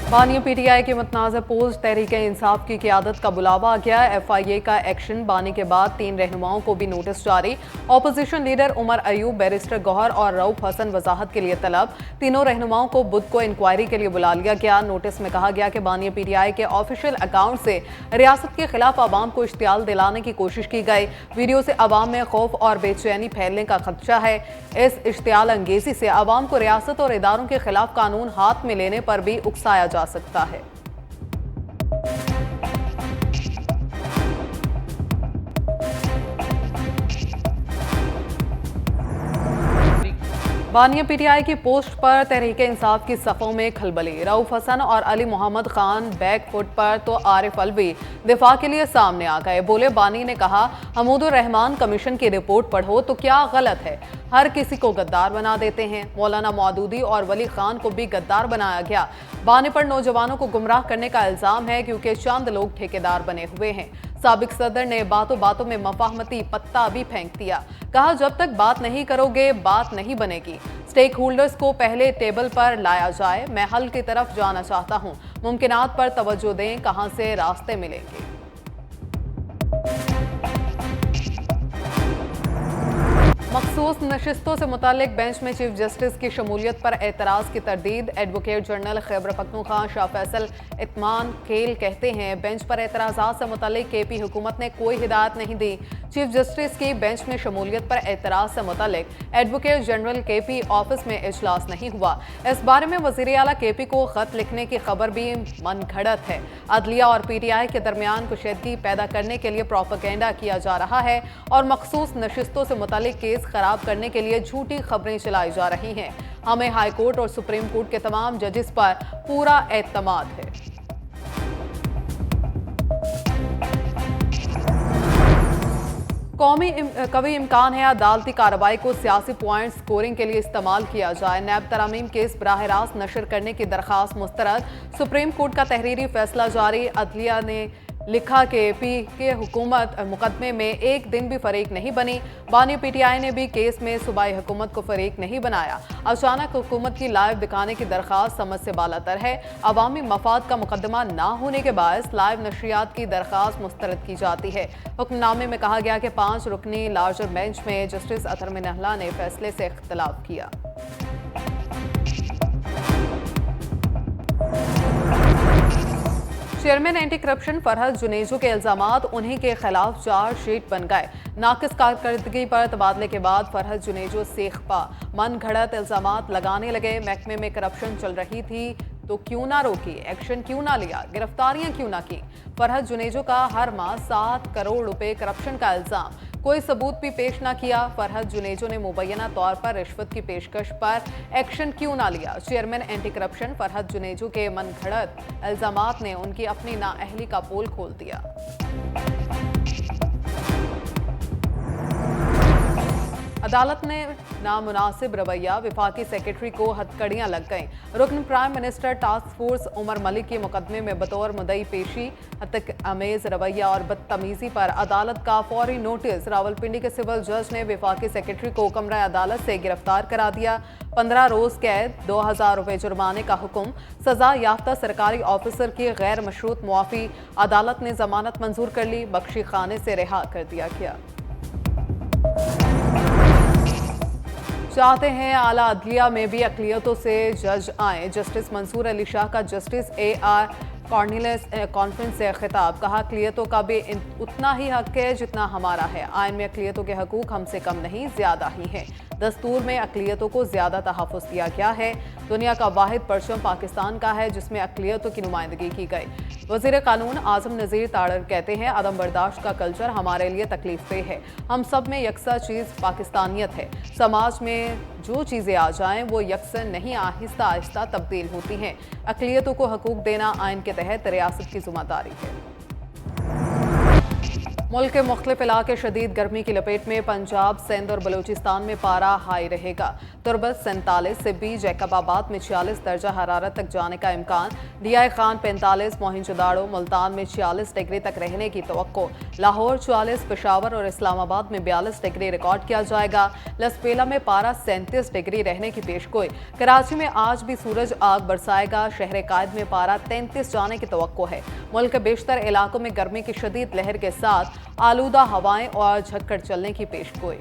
बानिया PTI की मुतनाज़ post Tehreek-e-Insaf की क़यादत का बुलावा आ गया। एफआईए का एक्शन बानी के बाद 3 रहनुमाओं को भी नोटिस जारी। Opposition leader Umar Ayub, barrister Gohar और रऊफ हसन वजाहत के लिए तलब। तीनों रहनुमाओं को बुध को इंक्वायरी के लिए बुला लिया गया। नोटिस में कहा गया कि बानिया पीटीआई के ऑफिशियल अकाउंट से रियासत के खिलाफ आवाम को इश्तियाल दिलाने की कोशिश की गई। वीडियो से आवाम में खौफ और बेचैनी फैलने का खदशा है। इस इश्तियाल अंगेजी से आवाम को रियासत और इदारों के खिलाफ कानून हाथ में लेने पर भी उकसाया जा सकता है। बानिया पीटीआई की पोस्ट पर तहरीक इंसाफ की सफ़ों में खलबली। रऊफ हसन और अली मोहम्मद खान बैक फुट पर तो आरिफ अलवी दिफा के लिए सामने आ गए। बोले, बानी ने कहा हमूदुर रहमान कमीशन की रिपोर्ट पढ़ो तो क्या गलत है, हर किसी को गद्दार बना देते हैं। मौलाना मौदूदी और वली खान को भी गद्दार बनाया गया। बानी पर नौजवानों को गुमराह करने का इल्जाम है क्योंकि चंद लोग ठेकेदार बने हुए हैं। साबिक सदर ने बातों बातों में मफाहमती पत्ता भी फेंक दिया। कहा, जब तक बात नहीं करोगे बात नहीं बनेगी। स्टेक होल्डर्स को पहले टेबल पर लाया जाए। मैं हल की तरफ जाना चाहता हूं। मुमकिनात पर तवज्जो दें, कहां से रास्ते मिलेंगे। मखसूस नशिस्तों से मुतालिक बेंच में चीफ जस्टिस की शमूलियत पर एतराज़ की तरदीद। एडवोकेट जनरल खैबर पख्तूनख्वा शाह फैसल इत्मान खेल कहते हैं, बेंच पर एतराज़ात से मुतालिक केपी हुकूमत ने कोई हिदायत नहीं दी। चीफ जस्टिस की बेंच में शमूलियत पर एतराज़ से मुतालिक एडवोकेट जनरल केपी ऑफिस में इजलास नहीं हुआ। इस बारे में वज़ीर आला केपी को खत लिखने की खबर भी मन घड़त है। अदलिया और पीटीआई के दरमियान कुशीदगी पैदा करने के लिए प्रोपेगेंडा किया जा रहा है और मखसूस नशिस्तों से मुतालिक केस खराब करने के लिए झूठी खबरें चलाई जा रही हैं। हमें हाई कोर्ट और सुप्रीम कोर्ट के तमाम जजेस पर पूरा एतमाद है। कभी इम्कान है अदालती कार्रवाई को सियासी पॉइंट स्कोरिंग के लिए इस्तेमाल किया जाए। नैब तरामीम केस बराह रास्त नशर करने की दरख्वास्त मुस्तरद। सुप्रीम कोर्ट का तहरीरी फैसला जारी। अदलिया ने लिखा कि पी के हुकूमत मुकदमे में एक दिन भी फरीक नहीं बनी। बानिया पीटीआई ने भी केस में सूबाई हुकूमत को फरीक नहीं बनाया। अचानक हुकूमत की लाइव दिखाने की दरख्वास्त समझ से बालातर है। अवामी मफाद का मुकदमा ना होने के बायस लाइव नशरियात की दरख्वास्त मुस्तरद की जाती है। हुक्मनामे में कहा गया कि 5 रुकनी लार्जर बेंच में जस्टिस अतर मिनहला ने फैसले से इख्तलाफ किया। Chairman anti corruption Farhad Junejo के इल्जामात उन्हीं के खिलाफ चार्जशीट बन गए। नाकिस कारकर्दगी पर तबादले के बाद फरहद जुनेजो सेखपा मन घड़त इल्जामात लगाने लगे। महकमे में करप्शन चल रही थी तो क्यों ना रोकी, एक्शन क्यों ना लिया, गिरफ्तारियां क्यों ना की। फरहद जुनेजो का हर माह 7 करोड़ रुपए करप्शन का इल्जाम, कोई सबूत भी पेश ना किया। फरहद जुनेजो ने मुबैना तौर पर रिश्वत की पेशकश पर एक्शन क्यों ना लिया। Chairman anti corruption Farhad Junejo के मन घड़त इल्जामात ने उनकी अपनी नाअहली का पोल खोल दिया। अदालत ने नामुनासिब रवैया, विफाकी सेक्रेटरी को हथकड़ियां लग गईं। रुकन prime minister task force Umar Malik के मुकदमे में बतौर मुद्दई पेशी हतक अमेज रवैया और बदतमीजी पर अदालत का फौरी नोटिस। रावलपिंडी के सिविल जज ने विफाकी सेक्रेटरी को कमरा अदालत से गिरफ्तार करा दिया। 15 रोज कैद, 2000 रुपए जुर्माने का हुक्म। सजा याफ्ता सरकारी ऑफिसर की गैर मशरूत मुआफी अदालत ने जमानत मंजूर कर ली। बख्शी खाने से रिहा कर दिया गया। चाहते हैं आला अदलिया में भी अकलियतों से जज आए। जस्टिस मंसूर अली शाह का जस्टिस AR कॉर्निलियस कॉन्फ्रेंस से खिताब। कहा, अकलियतों का भी उतना ही हक है जितना हमारा है। आइन में अकलियतों के हकूक हमसे कम नहीं, ज्यादा ही हैं। दस्तूर में अकलियतों को ज्यादा तहफ़्फ़ुज़ दिया गया है। दुनिया का वाहिद परचम पाकिस्तान का है जिसमें अकलियतों की नुमाइंदगी की गई। वज़ीर कानून आज़म नज़ीर ताड़र कहते हैं, अदम बर्दाश्त का कल्चर हमारे लिए तकलीफदेह है। हम सब में यकसा चीज़ पाकिस्तानियत है। समाज में जो चीज़ें आ जाएं वो यकसन नहीं, आहिस्ता आहिस्ता तब्दील होती हैं। अकलियतों को हकूक देना आइन के तहत रियासत की जिम्मेदारी है। मुल्क के मुख्तलिफ इलाके शदीद गर्मी की लपेट में। पंजाब, सिंध और बलूचिस्तान में पारा हाई रहेगा। तुरबत 47 से 20, जैकबाबाद में 46 दर्जा हरारत तक जाने का इम्कान। डियाई खान 45, मोहिंजोदाड़ो, मुल्तान में 46 डिग्री तक रहने की तवक्को। लाहौर 44, पेशावर और इस्लामाबाद में 42 डिग्री रिकॉर्ड किया जाएगा। लसपेला में पारा 37 डिग्री रहने की पेशगोई। कराची में आज भी सूरज आग बरसाएगा। शहर कायद में पारा 33 जाने की तवक्को है। मुल्क के बेशतर इलाकों में गर्मी की शदीद लहर के साथ आलूदा हवाएं और झक्कड़ चलने की पेशगोई।